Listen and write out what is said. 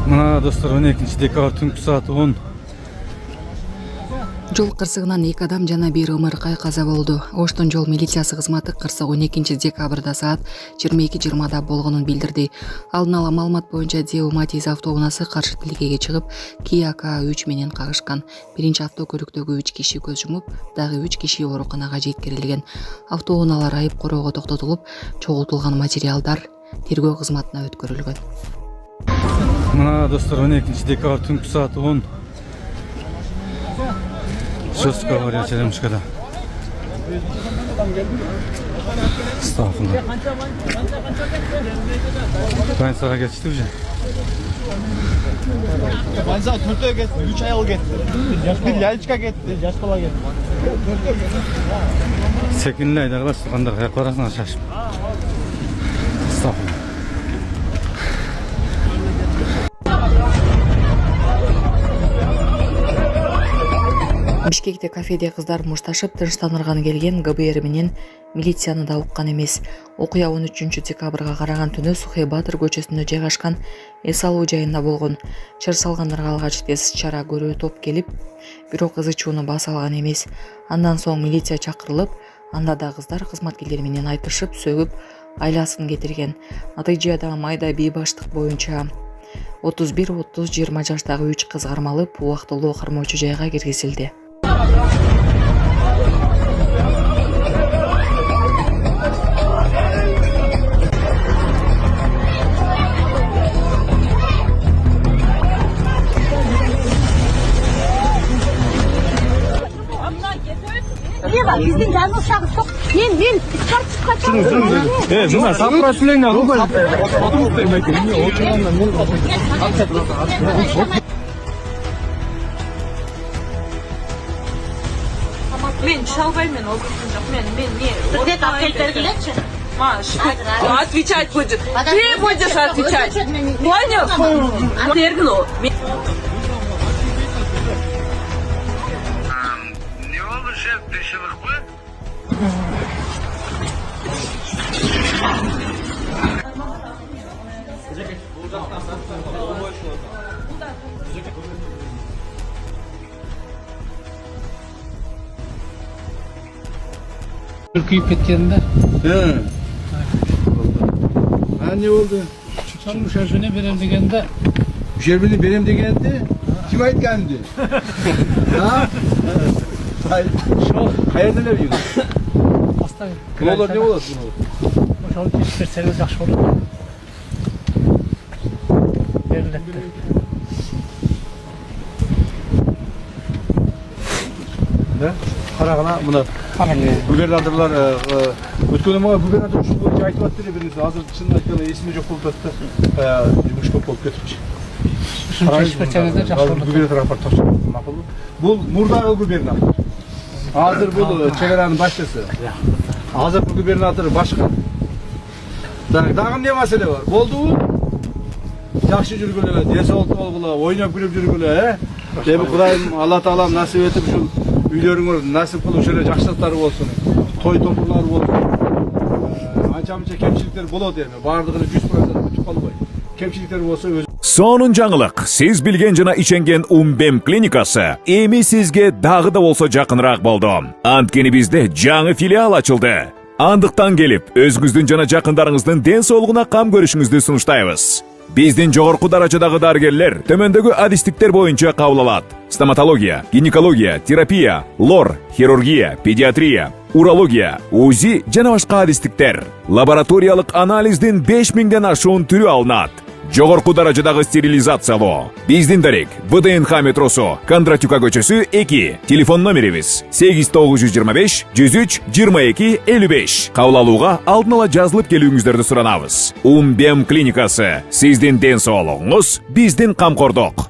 Мына достор 12 декабрь түнгі саат 10. Жол кырсыгынан 2 адам жана 1 ымыркай каза болду. Оштон жол милициясы кызматы кырсык 12 декабрда саат 22:20 болгонун билдирди. Алдын ала маалымат боюнча Део Матиз автобунасы каршы тилкеге чыгып, Kia K3 менен кагышкан. Биринчи автокөлүктөгү 3 киши көз жумуп, дагы 3 киши ооруканага жеткирилген. Автоунаалар айып короого токтотулуп, чогултулган материалдар тергөө кызматына өткөрүлгөн. Мына достор 12 декабрь түнгі саат 10. Жестко авария Черемушкада. Стафында. Больницаға кетті уже. Больницаға 4-ге кетті, 3 аял кетті. Bir лялечка кетті, жас бала кетті. Секінлі айдағылар сұқандар қаяқ барасына шашып. Стафында. Бишкекте кафеде кыздар мушташып тынчтандырганы келген ГБР менен милицияны да уккан эмес. Окуя 13 декабрга караган түнү Сухай Батыр көчөсүндө жайгашкан эс алуу жайында болгон. Чыр салгандарга алгач тез чара көрүү топ келип, бирок кызы чууну баса алган эмес. Андан соң милиция чакырылып, анда да кыздар кызматкерлер менен айтышып, сөгүп, айласын кетирген. Натыйжада майда бейбаштык боюнча 31-30-20 жаштагы 3 кыз кармалып, убактылуу кармоочу жайга киргизилди. Біздің жану шағы соқ. Мен қартып қачамын. Мына сапырашылыңа Мен шалбаймен облыстың жоқ. Мен не? Бірден апель бергілетші. Отвечать будет. Ты будешь отвечать. Понял? Бергну. Не oldu şef dışılık mı? Kuyup ketganda. Ha ne oldu? Son şöyle verem degende. Şerbini benim degende. Kim aytgandı? Ha? Hayır. Qayerdalar yürü? Hasta. Ne olur ne olur? Şol keşfetseniz yaxşı olur. Veriletdi. Ne? Qaragana buna gubernatorlar өткөн ма губернатор ушул боюнча айтып атты биринчи азыр чынын айтканда эсиме жок болуп атты. Жумуш көп болуп кетипчи. Keşfetseniz yaxşı olur. Губернатор апарып тапшырды. Макулбу. Бул мурдагы губернатор. Азыр бул чегаранын башчысы. Азыркы губернатор башка. Дагы эмне маселе бар? Болдубу? Жакшы жүргүлө, ден соолуктуу болгула, ойноп күлүп жүргүлө, Эми Кудайым Алла Таалам насип этип ушул үйлөрүңөр насип кылып ушул эле жакшылыктары болсун. Той топурлар болсун. Анча-мынча кемчиликтер болот эми. Бардыгын 100% бүтүп калбай. Кемчиликтер болсо өз Сонун жаңылык. Сиз билген жана иченген Умбем клиникасы эми сизге дагы да болсо жакыныраак болду. Анткени бизде жаңы филиал ачылды. Андыктан келип, өзүңүздүн жана жакындарыңыздын ден соолугуна кам көрүшүңүздү сунуштайбыз. Биздин жогорку даражадагы дарыгерлер төмөндөгү адистиктер боюнча кабыл алат. Стоматология, гинекология, терапия, лор, хирургия, педиатрия, урология, УЗИ жана башка адистиктер. Лабораториялык анализдин 5000ден ашуун түрү алынат. Жогорку даражадагы стерилизациялоо. Биздин дарек ВДНХ метросу, Кондратюка көчөсү 2. Телефон номерибиз 8925 103 22 55. Кабыл алууга алдын ала жазылып келүүңүздөрдү суранабыз. Умбем клиникасы. Сиздин ден соолугуңуз, биздин камкордук.